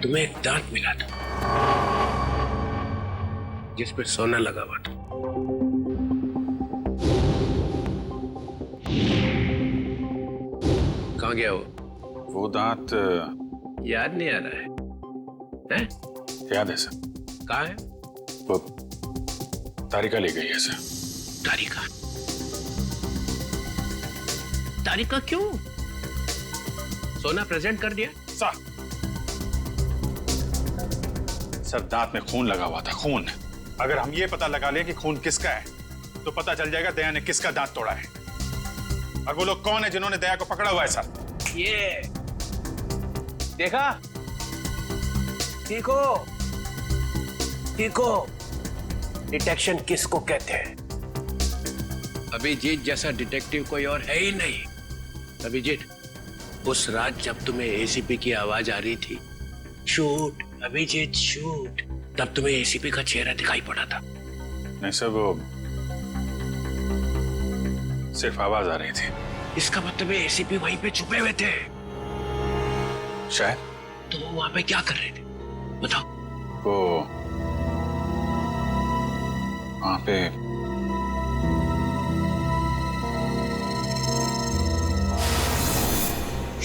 तुम्हें एक दांत मिला था जिस पे सोना लगा हुआ था। कहाँ गया वो दांत याद नहीं आ रहा है? याद है सर। कहाँ है? वो तारिका ले गई है सर। तारिका? तारिका क्यों? सोना प्रेजेंट कर दिया? सर दांत में खून लगा हुआ था, खून। अगर हम ये पता लगा लें कि खून किसका है तो पता चल जाएगा दया ने किसका दांत तोड़ा है और वो लोग कौन है जिन्होंने दया को पकड़ा हुआ है। सर ये देखा? देखो देखो, डिटेक्शन किसको कहते हैं? अभिजीत जैसा डिटेक्टिव कोई और है ही नहीं। अभिजीत, उस रात जब तुम्हें एसीपी की आवाज आ रही थी, शूट अभिजीत शूट, तब तुम्हें एसीपी का चेहरा दिखाई पड़ा था? नहीं सर, वो सिर्फ आवाज आ रही थी। इसका मतलब है एसीपी वहीं पे छुपे हुए थे शायद। तो वो वहां पे क्या कर रहे थे बताओ? वो वहां पे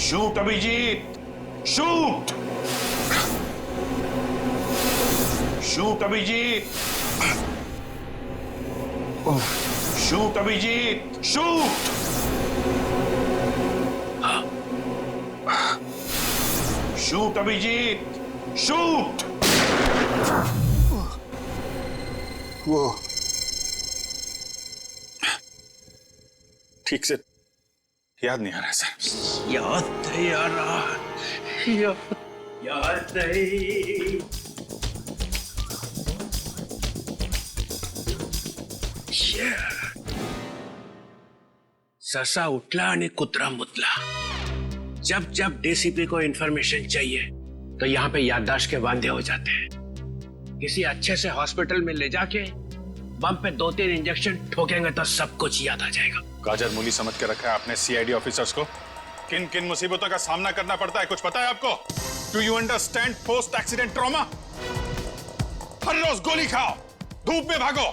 shoot Abhijeet shoot, shoot Abhijeet, shoot Abhijeet shoot, shoot Abhijeet shoot. वो ठीक से याद नहीं आ रहा है सर। याद नहीं आ रहा, याद नहीं। ससा उठला आणि कुत्रा मुतला। जब जब डीसीपी को इंफॉर्मेशन चाहिए तो यहाँ पे याददाश्त के वांदे हो जाते हैं। किसी अच्छे से हॉस्पिटल में ले जाके बम पे 2-3 इंजेक्शन ठोकेंगे तो सब कुछ याद आ जाएगा। गाजर मूली समझ के रखा है आपने सीआईडी ऑफिसर्स को। किन किन मुसीबतों का सामना करना पड़ता है कुछ पता है आपको? Do you understand post accident trauma? हर रोज गोली खाओ, धूप में भागो,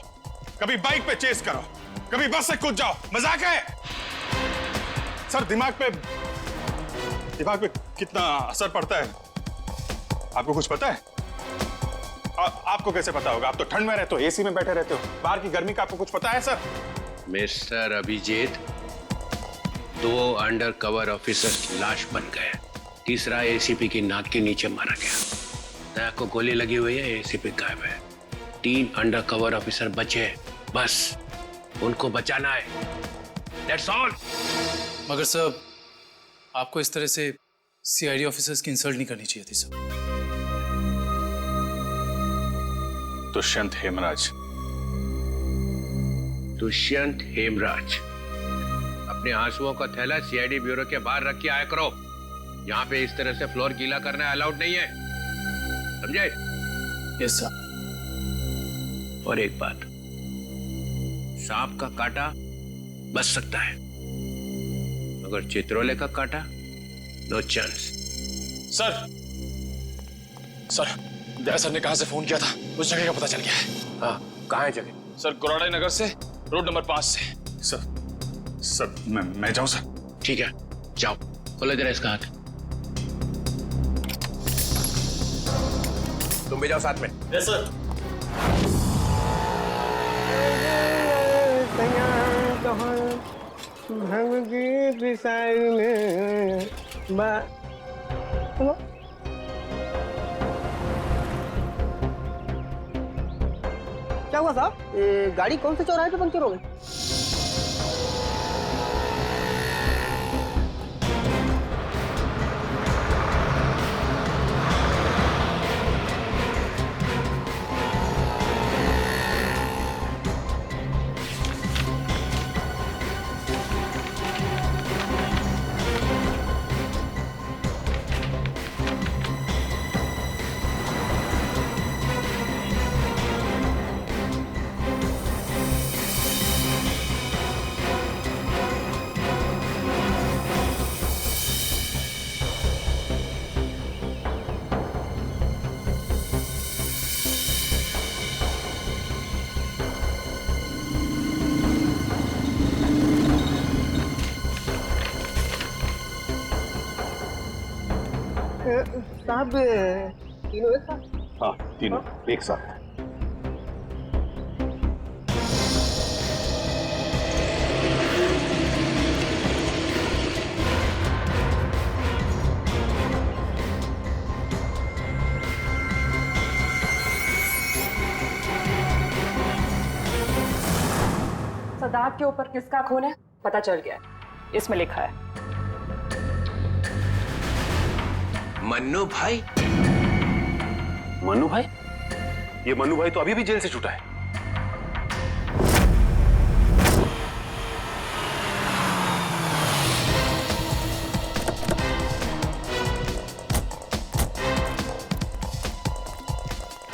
कभी बाइक पे चेस करो, कभी बस से कूद जाओ। मजाक है सर। दिमाग पे कितना असर पड़ता है आपको कुछ पता है? आपको कैसे पता होगा? आप तो ठंड में रहते हो, एसी में बैठे रहते हो, बाहर की गर्मी का आपको कुछ पता है sir? Mister Abhijeet, 2 under cover officers लाश बन गए, तीसरा एसीपी की नाक के नीचे मारा गया। दया को गोली लगी हुई है, एसीपी गायब है। 3 अंडर कवर ऑफिसर बचे, बस उनको बचाना है। That's all। मगर सर, आपको इस तरह से सीआईडी ऑफिसर्स की इंसल्ट नहीं करनी चाहिए थी सर। दुष्यंत हेमराज। दुष्यंत हेमराज, अपने आंसुओं का थैला सीआईडी ब्यूरो के बाहर रख के आया करो। यहाँ पे इस तरह से फ्लोर गीला करना अलाउड नहीं है, समझे? Yes sir. और एक बात, सांप का काटा बच सकता है मगर चित्रोले का काटा नो चांस। सर, दया सर ने कहां से फोन किया था? उस जगह का पता चल गया है। हाँ, कहाँ है जगह? सर, गोराड़े नगर से रोड नंबर 5 से। सर मैं जाऊं सर? ठीक है, जाओ, खोलो जरा इसका हाथ। तुम भी जाओ साथ में। Yes sir. क्या हुआ साहब? गाड़ी कौन से चौराहे पे पंक्चर हो गई? साहब तीनों एक साथ? हाँ, तीनों एक साथ। सदाब के ऊपर किसका खून है पता चल गया, इसमें लिखा है मन्नू भाई। मन्नू भाई? ये मन्नू भाई तो अभी भी जेल से छूटा है।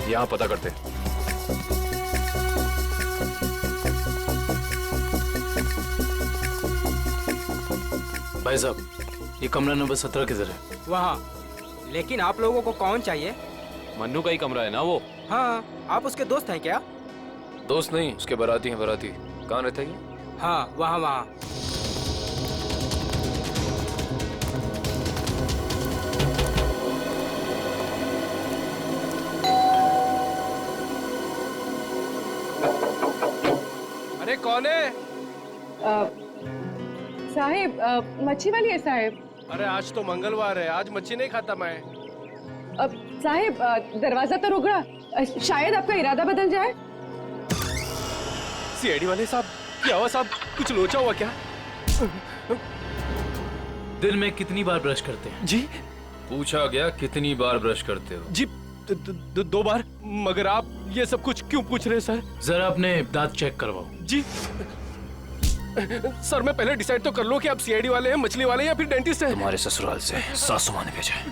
यहां पता करते हैं। भाई साहब, ये कमरा नंबर 17 किधर है? वहाँ। लेकिन आप लोगों को कौन चाहिए? मन्नू का ही कमरा है ना वो? हाँ, आप उसके दोस्त हैं क्या? दोस्त नहीं, उसके बाराती हैं। बाराती कहाँ रहता है ये? हाँ, वहाँ वहाँ। अरे कौन है? साहिब, मच्छी वाली है साहिब। अरे आज तो मंगलवार है, आज मच्छी नहीं खाता मैं। साहिब, दरवाजा तो रुक रहा, शायद आपका इरादा बदल जाए। सीआईडी वाले साहब, क्या हुआ साहब? कुछ लोचा हुआ क्या? दिन में कितनी बार ब्रश करते हैं? जी पूछा गया कितनी बार ब्रश करते हो? जी, 2 बार। मगर आप ये सब कुछ क्यों पूछ रहे हैं सर? जरा अपने दांत चेक करवाओ। जी सर, मैं पहले डिसाइड तो कर लो कि आप सीआईडी वाले हैं, मछली वाले हैं या फिर डेंटिस्ट हैं। तुम्हारे ससुराल से सासू माँ ने भेजा है।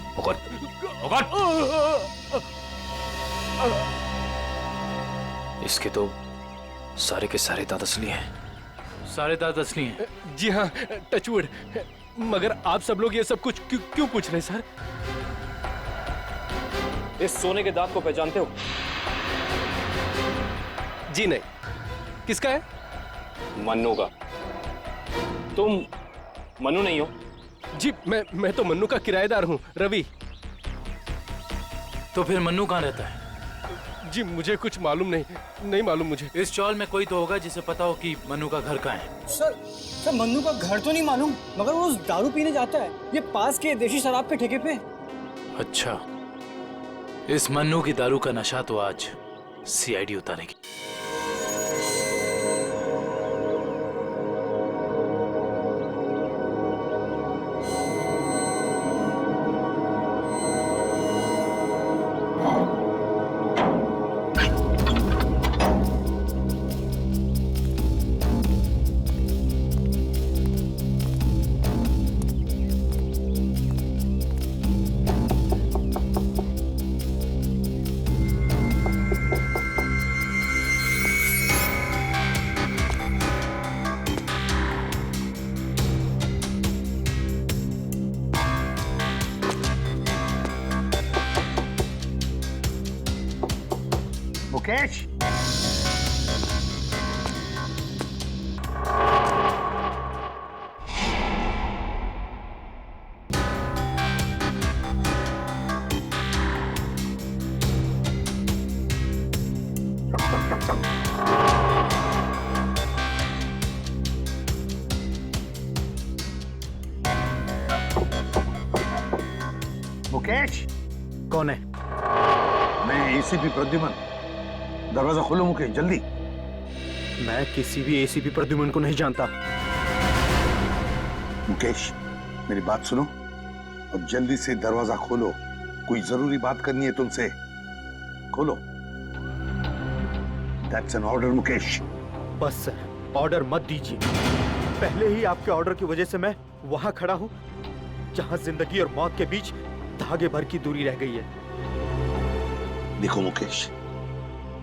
इसके तो सारे के सारे दांत असली हैं। सारे दांत असली हैं? जी हाँ, टचवुड। मगर आप सब लोग ये सब कुछ क्यों पूछ रहे हैं सर? इस सोने के दांत को पहचानते हो? जी नहीं। किसका है? मन्नू का। तुम मन्नू नहीं हो? जी मैं तो मन्नू का किराएदार हूँ, रवि। तो फिर मन्नू कहाँ रहता है? जी मुझे कुछ मालूम नहीं मालूम मुझे। इस चौल में कोई तो होगा जिसे पता हो कि मन्नू का घर कहाँ है। सर मन्नू का घर तो नहीं मालूम, मगर वो दारू पीने जाता है, ये पास के देशी शराब के ठेके पे। अच्छा, इस मन्नू की दारू का नशा तो आज सीआईडी उतारेगी। मुकेश, मुकेश। कौन है? मैं एसीपी प्रद्युमन। दरवाजा खोलो मुकेश, जल्दी। मैं किसी भी एसीपी प्रद्युमन को नहीं जानता। मुकेश, मेरी बात सुनो और जल्दी से दरवाजा खोलो। कोई जरूरी बात करनी है तुमसे। खोलो। That's an order, Mukesh. बस सर, ऑर्डर मत दीजिए। पहले ही आपके ऑर्डर की वजह से मैं वहां खड़ा हूं जहां जिंदगी और मौत के बीच धागे भर की दूरी रह गई है। देखो मुकेश,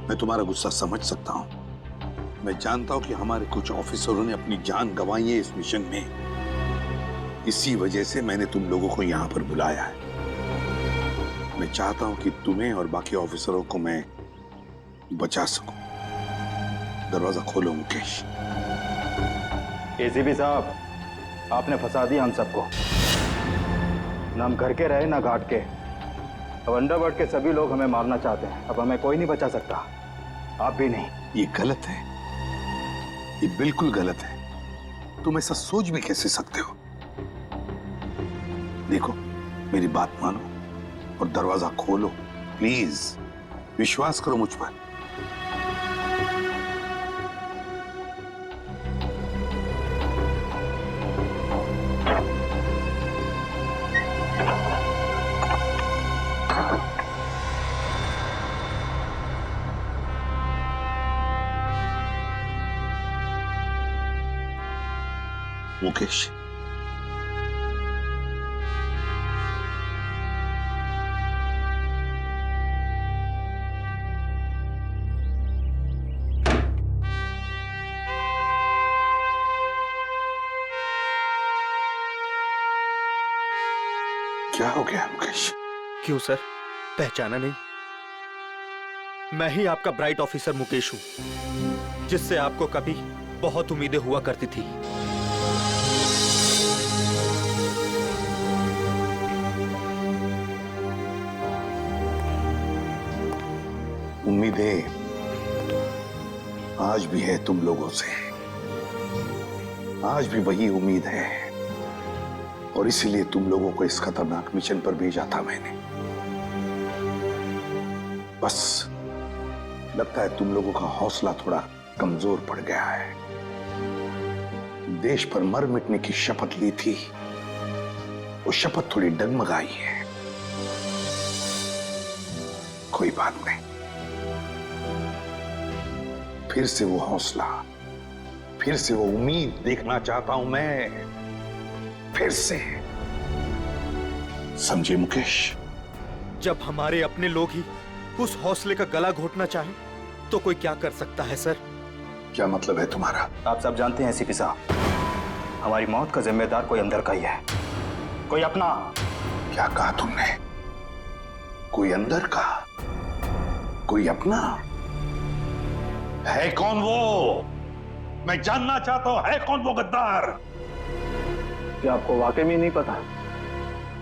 मैं तुम्हारा गुस्सा समझ सकता हूं। मैं जानता हूं कि हमारे कुछ ऑफिसरों ने अपनी जान गंवाई है इस मिशन में। इसी वजह से मैंने तुम लोगों को यहां पर बुलाया है। मैं चाहता हूं कि तुम्हें और बाकी ऑफिसरों को मैं बचा सकूं। दरवाजा खोलो मुकेश। एसीपी साहब, आपने फंसा दिया हम सबको। ना हम घर के रहे ना घाट के। अब अंडरवर्ल्ड के सभी लोग हमें मारना चाहते हैं। अब हमें कोई नहीं बचा सकता, आप भी नहीं। ये गलत है, ये बिल्कुल गलत है। तुम ऐसा सोच भी कैसे सकते हो? देखो, मेरी बात मानो और दरवाजा खोलो प्लीज। विश्वास करो मुझ पर। मुकेश, क्या हो गया मुकेश? क्यों सर, पहचाना नहीं? मैं ही आपका ब्राइट ऑफिसर मुकेश हूं, जिससे आपको कभी बहुत उम्मीदें हुआ करती थी। उम्मीदें आज भी है तुम लोगों से, आज भी वही उम्मीद है, और इसीलिए तुम लोगों को इस खतरनाक मिशन पर भेजा था मैंने। बस लगता है तुम लोगों का हौसला थोड़ा कमजोर पड़ गया है। देश पर मर मिटने की शपथ ली थी, वो शपथ थोड़ी डगमगाई है। कोई बात नहीं, फिर से वो हौसला, फिर से वो उम्मीद देखना चाहता हूं मैं, फिर से। समझे मुकेश? जब हमारे अपने लोग ही उस हौसले का गला घोटना चाहे तो कोई क्या कर सकता है सर? क्या मतलब है तुम्हारा? आप सब जानते हैं सीपी साहब, हमारी मौत का जिम्मेदार कोई अंदर का ही है, कोई अपना। क्या कहा तुमने? कोई अंदर का, कोई अपना? है कौन वो? मैं जानना चाहता हूं, है कौन वो गद्दार? क्या आपको वाकई में नहीं पता?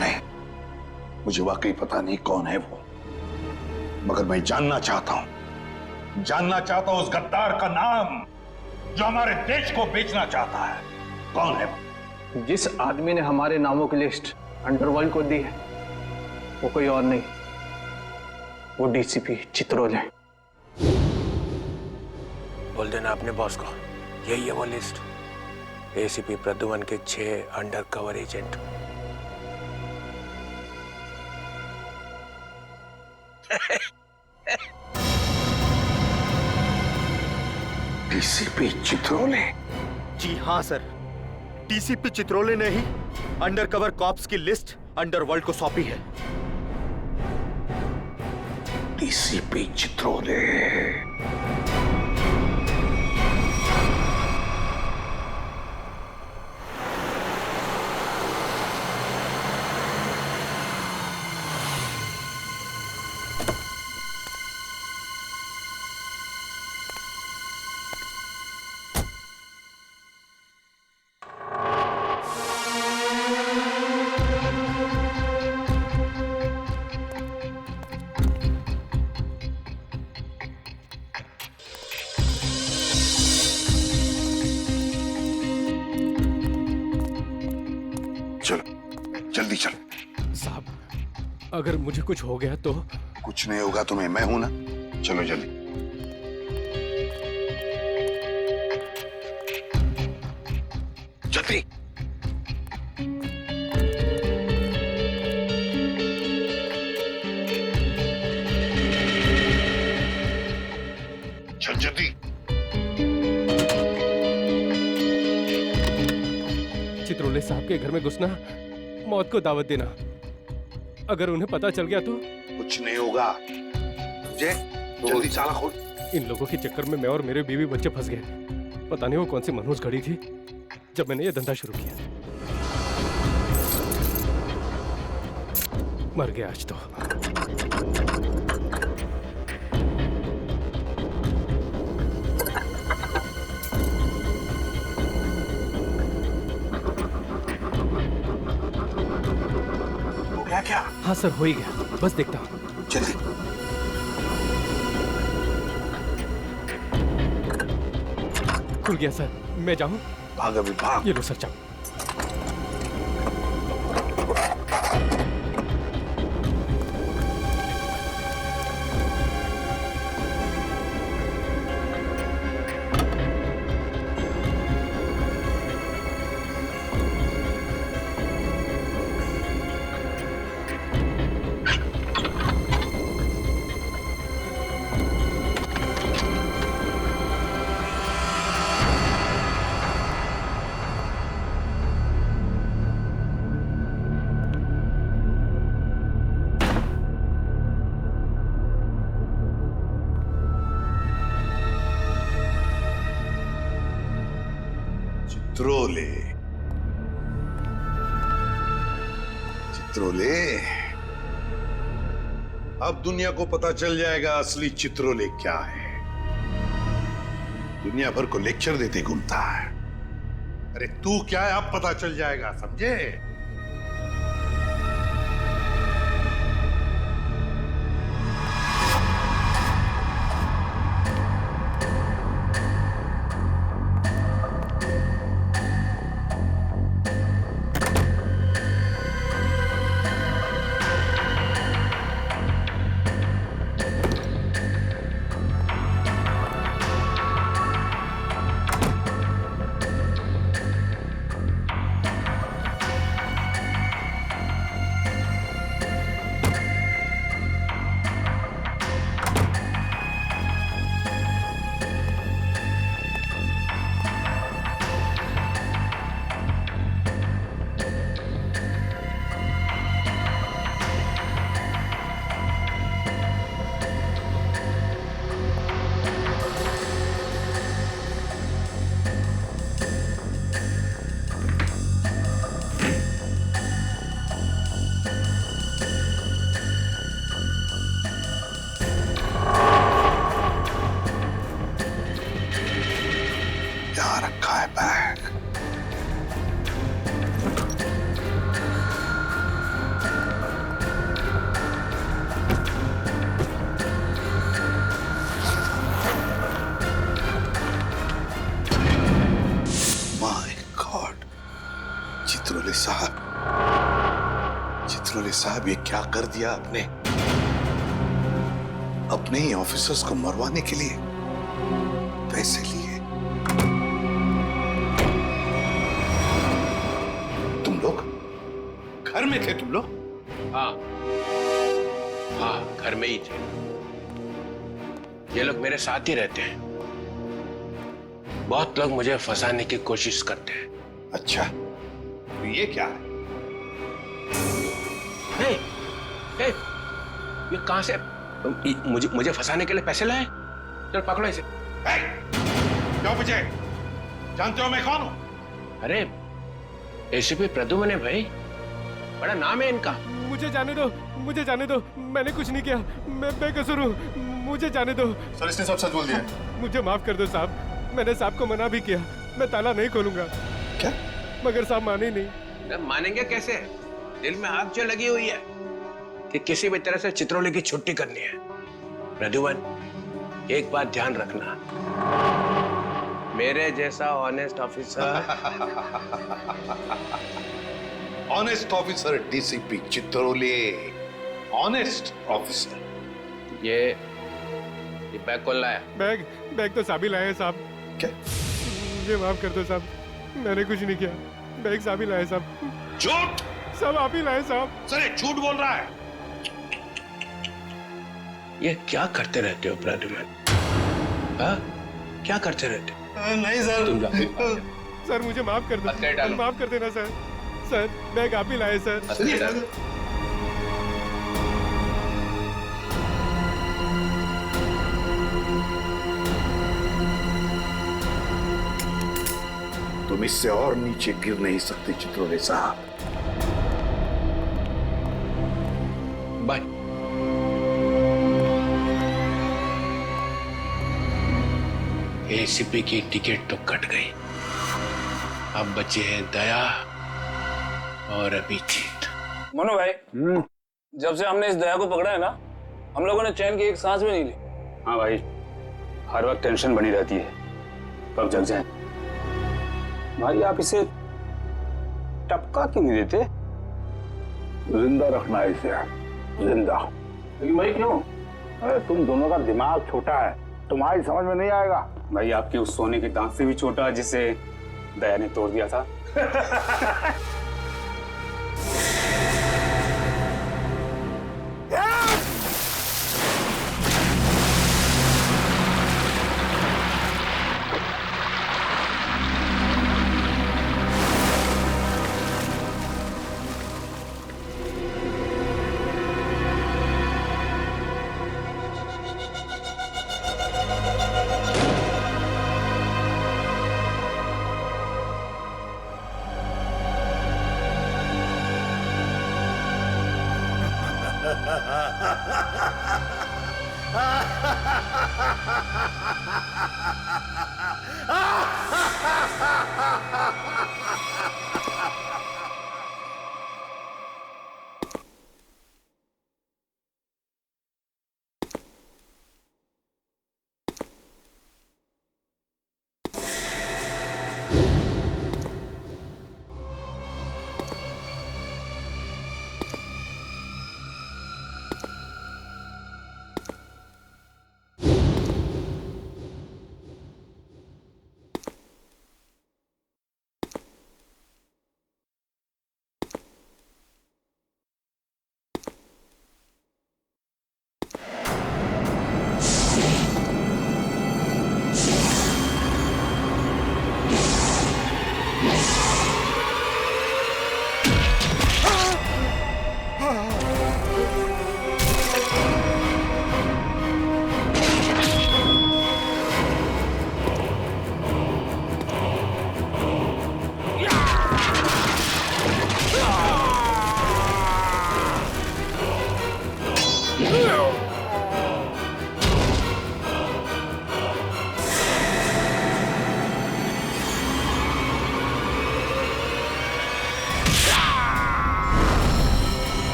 नहीं, मुझे वाकई पता नहीं कौन है वो, मगर मैं जानना चाहता हूं उस गद्दार का नाम जो हमारे देश को बेचना चाहता है। कौन है वो? जिस आदमी ने हमारे नामों की लिस्ट अंडरवर्ल्ड को दी है, वो कोई और नहीं, वो डीसीपी चित्रोल है। बोल देना अपने बॉस को, यही है वो लिस्ट। एसीपी प्रद्युमन के 6 अंडरकवर एजेंट। डीसीपी चित्रोले? जी हाँ सर, डीसीपी चित्रोले ने ही अंडरकवर कॉप्स की लिस्ट अंडरवर्ल्ड को सौंपी है। डीसीपी चित्रोले? जल्दी चलो। साहब, अगर मुझे कुछ हो गया तो? कुछ नहीं होगा तुम्हें, मैं हूं ना। चलो जल्दी। जल्दी। चल जल्दी। चित्रोले साहब के घर में घुसना, मौत को दावत देना। अगर उन्हें पता चल गया तो? कुछ नहीं होगा। जय, जल्दी ताला खोल। इन लोगों के चक्कर में मैं और मेरे बीवी बच्चे फंस गए। पता नहीं वो कौन सी मनहूस घड़ी थी जब मैंने ये धंधा शुरू किया। मर गया आज तो। गया क्या? हाँ सर, हो ही गया, बस देखता हूँ। चलिए। खुल गया सर, मैं जाऊँ? भाग अभी भाग। ये लो सर, जाओ। चित्रोले, चित्रोले, अब दुनिया को पता चल जाएगा असली चित्रोले क्या है। दुनिया भर को लेक्चर देते घूमता है। अरे तू क्या है, अब पता चल जाएगा, समझे? चित्रोले साहब, ये क्या कर दिया आपने? अपने ही ऑफिसर्स को मरवाने के लिए पैसे लिए। तुम लोग घर में थे? तुम लोग? हाँ हाँ, घर में ही थे। ये लोग मेरे साथ ही रहते हैं। बहुत लोग मुझे फंसाने की कोशिश करते हैं। अच्छा, तो ये क्या है? हे, हे, ये कहां से मुझे फंसाने के लिए पैसे लाए? चल पकड़ो इसे। क्यों पीछे? जानते हो मैं कौन हूं? अरे एसीपी प्रद्युम्न है भाई, बड़ा नाम है इनका। मुझे जाने दो, मुझे जाने दो, मैंने कुछ नहीं किया, मैं बेकसूर हूँ, मुझे जाने दो। सर, इसने सब सच बोल दिया। मुझे माफ कर दो साहब, मैंने साहब को मना भी किया, मैं ताला नहीं खोलूंगा। क्या? मगर साहब माने ही नहीं। मानेंगे कैसे? दिल में आग जो लगी हुई है कि किसी भी तरह से चित्रोले की छुट्टी करनी है। प्रद्युम्न, एक बात ध्यान रखना, मेरे जैसा honest officer honest officer DCP Chitrole, honest officer. ये बैग कौन लाया? बैग तो साहब ही लाए हैं साहब। क्या? मुझे माफ कर दो साहब, मैंने कुछ नहीं किया, बैग साहब ही लाए साहब। झूठ! सब आप ही लाए साहब। सर, ये झूठ बोल रहा है। ये क्या करते रहते हो प्रद्युम्न? हाँ, क्या करते रहते हो? नहीं सर, तुम जाओ। सर मुझे माफ कर दो, माफ कर देना सर। सर बैग आप ही लाए सर। तुम इससे और नीचे गिर नहीं सकते चित्रोले साहब। बाय। एसीपी की टिकट तो कट गई, अब बचे हैं दया और अभिजीत। मनु भाई, जब से हमने इस दया को पकड़ा है ना, हम लोगों ने चैन की एक सांस भी नहीं ली। हाँ भाई, हर वक्त टेंशन बनी रहती है, कब जग जाए। भाई आप इसे टपका क्यों नहीं देते? जिंदा रखना है इसे, जिंदा। लेकिन भाई क्यों? अरे तुम दोनों का दिमाग छोटा है, तुम्हारी समझ में नहीं आएगा। भाई आपके उस सोने के दांत से भी छोटा जिसे दया ने तोड़ दिया था।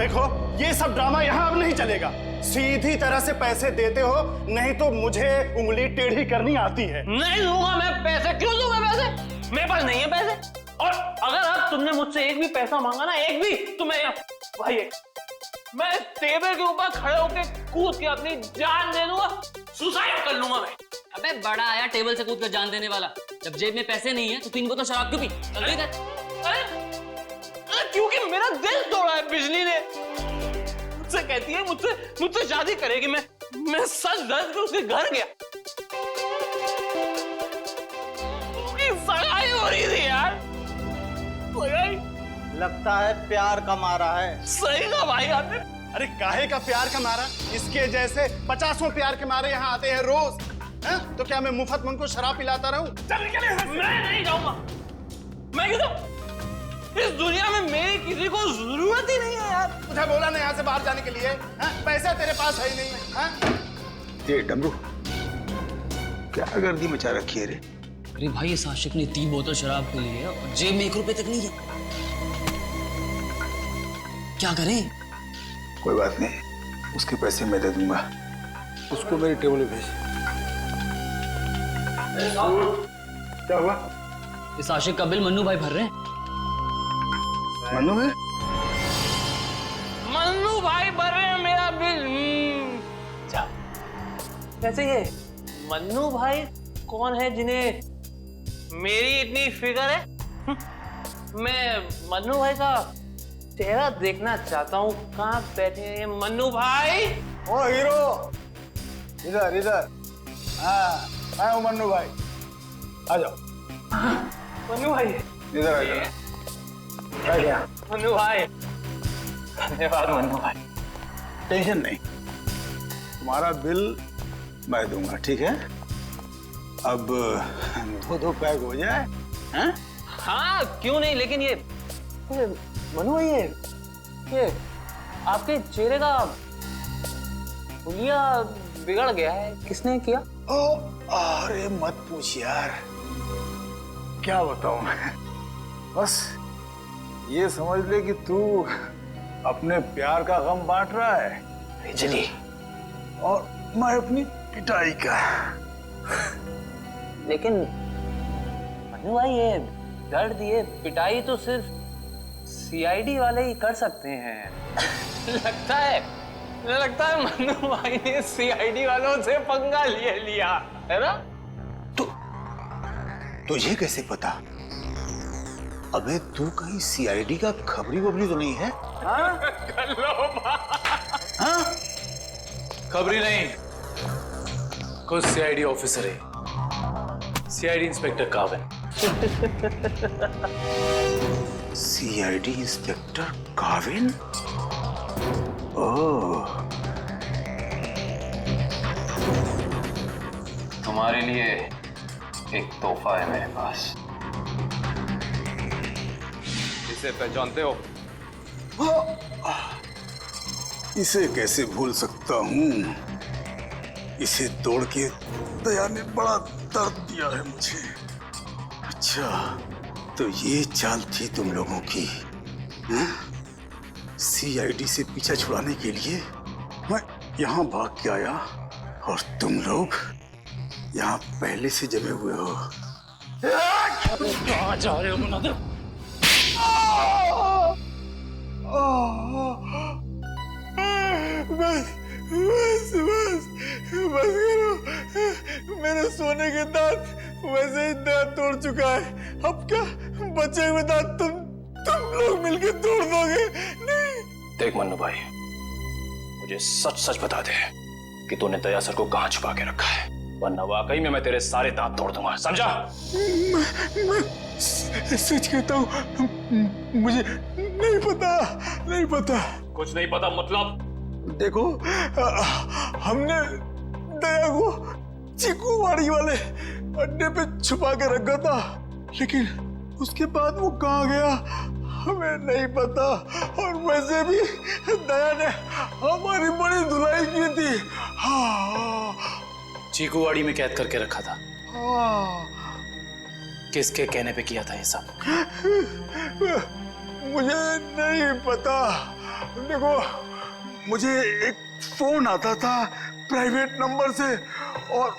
देखो, ये सब ड्रामा यहाँ अब नहीं चलेगा। सीधी तरह से पैसे देते हो, नहीं तो मुझे उंगली टेढ़ी करनी आती है। नहीं दूंगा मैं पैसे। क्यों दूंगा पैसे? मेरे पास नहीं है पैसे। और अगर अब तुमने मुझसे एक भी पैसा मांगा ना, एक भी, तो भाई मैं टेबल के ऊपर खड़े होकर कूद के अपनी जान दे दूंगा, सुसाइड कर लूंगा मैं। अबे बड़ा आया टेबल से कूद कर जान देने वाला। जब जेब में पैसे नहीं है तो 3 बोतल शराब क्यों पी? जल्दी कर। क्योंकि मेरा दिल तोड़ा है बिजली ने। मुझसे कहती है मुझसे शादी करेगी। मैं सच धज के उसके घर गया, उसकी सगाई हो रही थी यार। सगाई लगता है प्यार का मारा है। सही कहा भाई आपने। अरे काहे का प्यार का मारा? इसके जैसे 50 प्यार के मारे यहाँ आते हैं रोज। तो क्या मैं मुफ्त में उनको शराब पिलाता रहूं? चल निकले। मैं नहीं जाऊंगा। मैं क्यों जाऊं? इस दुनिया में मेरी किसी को जरूरत ही नहीं है यार। तुझे बोला ना यहाँ से बाहर जाने के लिए। पैसा तेरे पास है ही नहीं है। ये डमरू क्या गर्दी मचा रखी है रे? अरे भाई इस आशिक ने 3 बोतल शराब पी ली है और जेब में 1 रुपए तक नहीं है। क्या करें? कोई बात नहीं, उसके पैसे मैं दे दूंगा। उसको मेरी टेबल में भेज। क्या हुआ? इस आशिक का बिल मन्नू भाई भर रहे हैं। मन्नू है? मन्नू भाई भर रहे हैं मेरा बिल। जा। वैसे ये मन्नू भाई कौन है जिन्हें मेरी इतनी फिक्र है? मैं मन्नू भाई का चेहरा देखना चाहता हूँ। कहाँ बैठे हैं ये मन्नू भाई? ओ हीरो, इधर इधर। हाँ, मैं हूँ मन्नू भाई। आ जाओ। मन्नू भाई इधर आ जाओ। मन्नू भाई, धन्यवाद मन्नू भाई। टेंशन नहीं, तुम्हारा बिल मैं दूंगा, ठीक है? अब 2 पैक हो जाए। हैं? हाँ क्यों नहीं, लेकिन ये मनु भाई ये आपके चेहरे का हुलिया बिगड़ गया है, किसने किया? ओ, अरे मत पूछ यार, क्या बताऊं मैं। बस ये समझ ले कि तू अपने प्यार का गम बांट रहा है बिजली, और मैं अपनी पिटाई का। लेकिन मनु भाई ये दर्द, ये पिटाई तो सिर्फ सीआईडी वाले ही कर सकते हैं। लगता है मन्नू भाई ने सीआईडी वालों से पंगा लिया है ना? तुझे कैसे पता? अबे तू कहीं सीआईडी का खबरी तो नहीं है? हाँ? हाँ? खबरी नहीं, खुद सीआईडी ऑफिसर है, CID inspector Kavin. CID inspector Kavin? Oh, तुम्हारे लिए एक तोहफा है मेरे पास। इसे पहचानते हो? इसे कैसे भूल सकता हूँ? इसे तोड़ के दया ने बड़ा दर्द दिया है मुझे। अच्छा, तो ये चाल थी तुम लोगों की? सीआईडी से पीछा छुड़ाने के लिए मैं यहाँ भाग के आया, और तुम लोग यहाँ पहले से जमे हुए हो। कहाँ जा रहे हो मुनादिर? बस करो, मेरे सोने के दांत वैसे ही दांत तोड़ चुका है। अब क्या बचे हुए दांत तुम लोग मिलकर तोड़ दोगे? नहीं। देख मन्नू भाई, मुझे सच बता दे कि तूने दया सर को कहाँ छुपा के रखा है, वरना वाकई में मैं तेरे सारे दांत तोड़ दूंगा, समझा? मैं सच कहता हूँ, मुझे नहीं पता। कुछ नहीं पता मतलब? देखो, हमने दया को चीकूवाड़ी वाले अड्डे पे छुपा के रखा था, लेकिन उसके बाद वो कहाँ गया हमें नहीं पता। और वैसे भी दया ने हमारी बड़ी धुलाई की थी। हाँ, चीकूवाड़ी में कैद करके रखा था। हाँ। किसके कहने पे किया था ये सब? मुझे नहीं पता। देखो, मुझे एक फोन आता था प्राइवेट नंबर से, और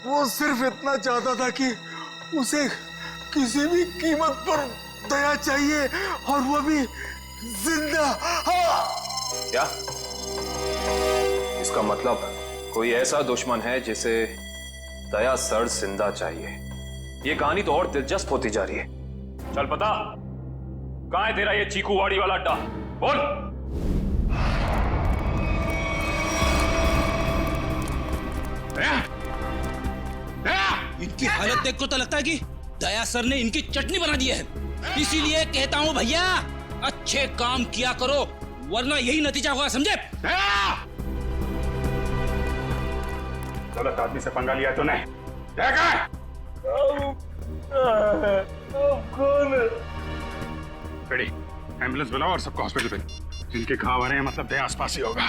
वो सिर्फ इतना चाहता था कि उसे किसी भी कीमत पर दया चाहिए, और वो भी जिंदा। हाँ। क्या इसका मतलब कोई ऐसा दुश्मन है जिसे दया सर जिंदा चाहिए? ये कहानी तो और दिलचस्प होती जा रही है। चल पता, कहाँ है तेरा ये चीकूवाड़ी वाला अड्डा? बोल। इनकी हालत देख तो लगता है कि दया सर ने इनकी चटनी बना दी है। इसीलिए कहता हूँ भैया, अच्छे काम किया करो, वरना यही नतीजा होगा, समझे? गलत आदमी से पंगा लिया तूने। कौन है? बेटी, एम्बुलेंस बुलाओ और सबको हॉस्पिटल पे। इनके घाव आ रहे हैं, मतलब दया आसपास ही होगा।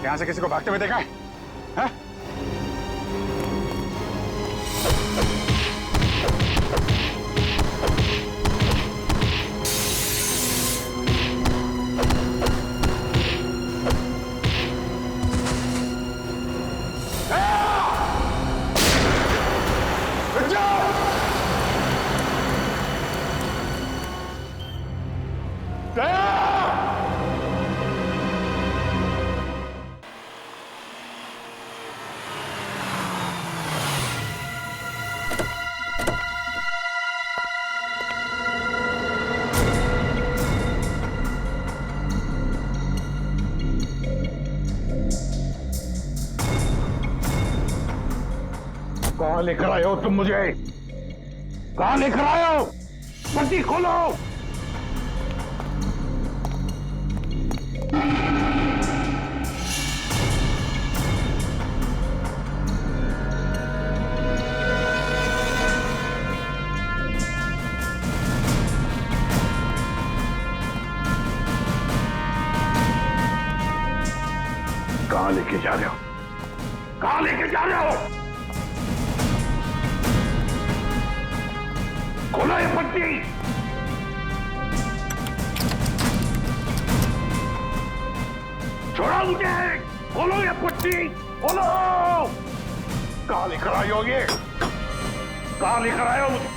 यहां से किसी को भागते हुए देखा है? हाँ? कहां लेकर आए हो तुम मुझे? कहां लेकर आए हो? पट्टी खोलो। कहां लेके जा रहे हो? कहां लेके जा रहे हो? खोलो ये पट्टी। छोड़ो मुझे। खोलो ये पट्टी। खोलो। कहां लेकर आए हो ये? कहां लेकर आए हो मुझे?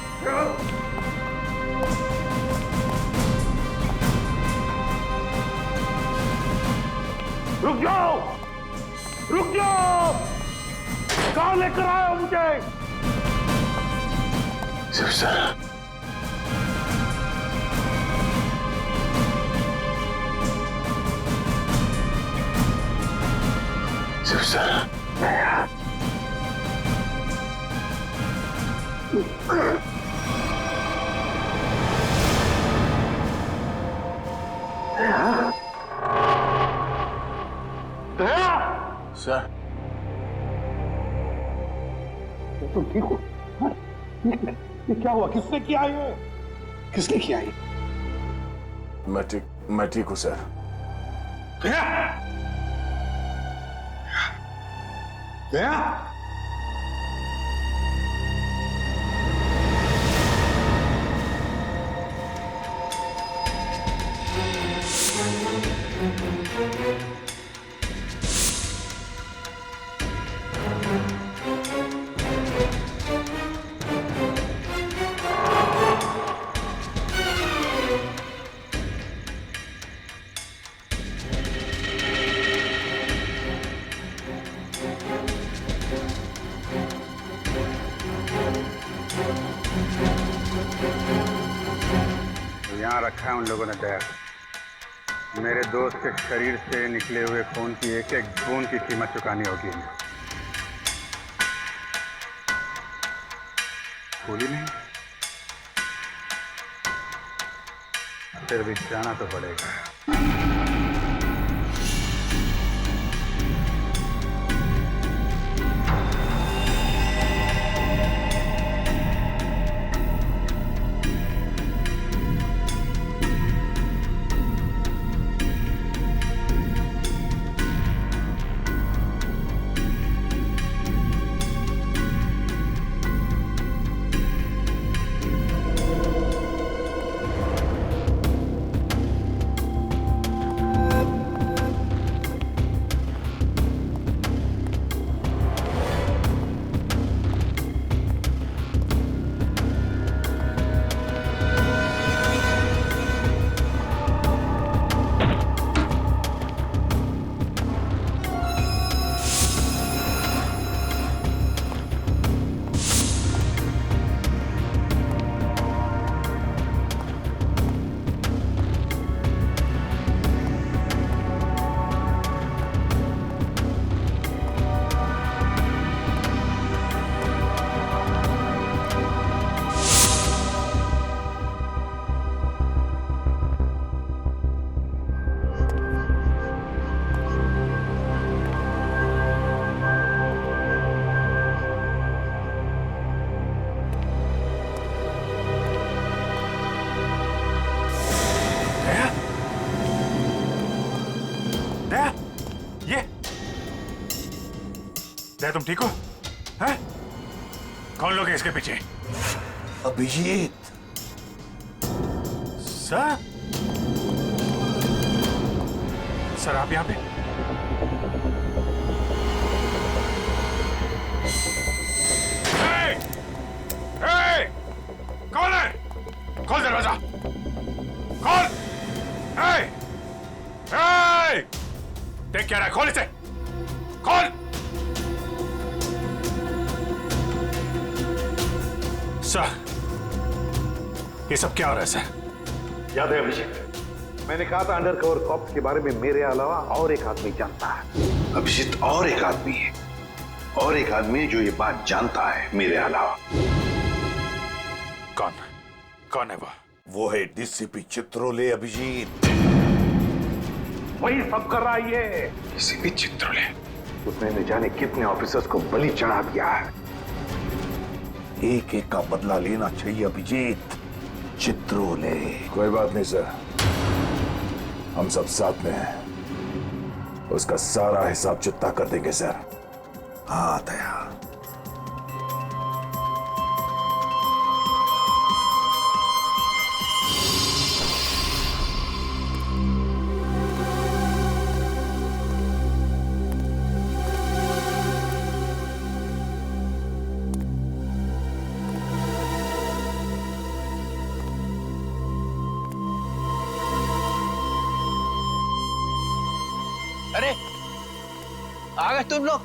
रुक जाओ। रुक जाओ। कहां लेकर आए हो मुझे? सर सर तुम ठीक हो? ये क्या हुआ? किसने किया ये? किसने किया ये? मैं ठीक हूं सर। गया? गया? यहाँ रखा है उन लोगों ने दया। मेरे दोस्त के शरीर से निकले हुए खून की एक एक बूंद की कीमत चुकानी होगी इन्हें। गोली नहीं, फिर भी जाना तो पड़ेगा। क्या तुम ठीक हो? हैं? कौन लोग हैं इसके पीछे? अभिजीत। सर? सर आप यहाँ पे? हे! कौन है? खोल दरवाजा! खोल! देख क्या रहा है? खोल इसे! खोल! सर, ये सब क्या हो रहा है सर? याद है अभिजीत, मैंने कहा था अंडरकवर कॉप्स के बारे में मेरे अलावा और एक आदमी जानता है। अभिजीत, और एक आदमी है, और एक आदमी जो ये बात जानता है मेरे अलावा। कौन? कौन है वो है डीसीपी चित्रोले। अभिजीत, वही सब कर रहा है ये। डीसीपी चित्रोले? उसने न जाने कितने ऑफिसर्स को बलि चढ़ा दिया है। एक एक का बदला लेना चाहिए अभिजीत। चित्रोले। कोई बात नहीं सर, हम सब साथ में हैं। उसका सारा हिसाब चुकता कर देंगे सर। हाँ दया। अरे आ गए तुम लोग।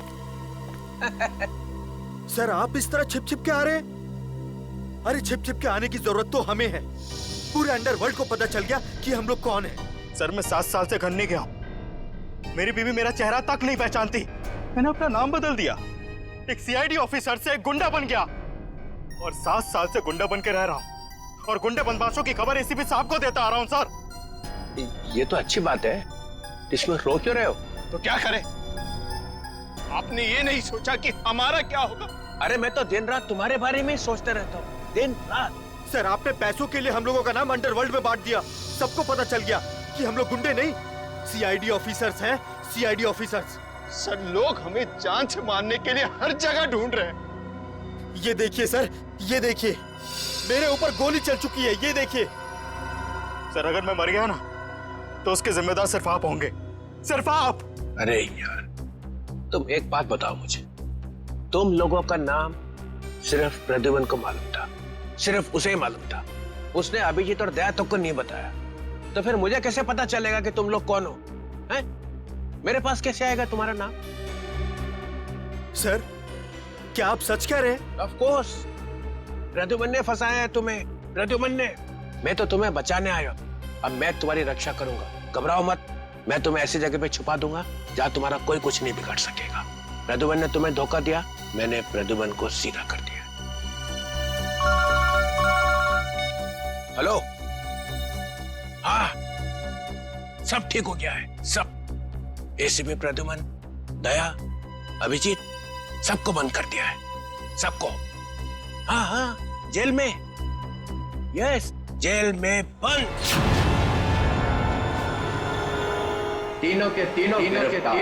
सर आप इस तरह छिप छिप के आ रहे हैं? अरे छिप छिप के आने की जरूरत तो हमें है। पूरे अंडरवर्ल्ड को पता चल गया कि हम लोग कौन हैं। सर मैं 7 साल से घर नहीं गया हूं। मेरी बीवी मेरा चेहरा तक नहीं पहचानती। मैंने अपना नाम बदल दिया, एक सीआईडी ऑफिसर से एक गुंडा बन गया और 7 साल से गुंडा बन के रह रहा हूं और गुंडे बदमाशों की खबर एसीपी साहब को देता आ रहा हूं। सर ये तो अच्छी बात है, इसमें रो क्यों रहे हो? तो क्या करें? आपने ये नहीं सोचा कि हमारा क्या होगा? अरे मैं तो दिन रात तुम्हारे बारे में ही सोचते रहता हूँ, दिन रात। सर आपने पैसों के लिए हम लोगों का नाम अंडरवर्ल्ड में बांट दिया। सबको पता चल गया कि हम लोग गुंडे नहीं, सीआईडी ऑफिसर्स हैं। CID officers. सर लोग हमें जान से मारने के लिए हर जगह ढूंढ रहे हैं। ये देखिए सर, ये देखिए, मेरे ऊपर गोली चल चुकी है, ये देखिए। सर अगर मैं मर गया ना तो उसके जिम्मेदार सिर्फ आप होंगे, सिर्फ आप। अरे यार, तुम एक बात बताओ मुझे, तुम लोगों का नाम सिर्फ प्रद्युमन को मालूम था, सिर्फ उसे ही मालूम था। उसने अभिजीत और दया तक को नहीं बताया, तो फिर मुझे कैसे पता चलेगा कि तुम लोग कौन हो? हैं? मेरे पास कैसे आएगा तुम्हारा नाम? सर क्या आप सच कह रहे हैं? ऑफ कोर्स, प्रद्युमन ने फंसाया है तुम्हें, प्रद्युमन ने। मैं तो तुम्हें बचाने आया, अब मैं तुम्हारी रक्षा करूंगा। घबराओ मत, मैं तुम्हें ऐसी जगह पे छुपा दूंगा जहां तुम्हारा कोई कुछ नहीं बिगाड़ सकेगा। प्रद्युमन ने तुम्हें धोखा दिया, मैंने प्रद्युमन को सीधा कर दिया। हेलो, हाँ सब ठीक हो गया है, सब। एसीपी प्रद्युमन, दया, अभिजीत, सबको बंद कर दिया है, सबको। हाँ हाँ, जेल में, यस, जेल में बंद। तीनों के तीनों गिरफ्तार।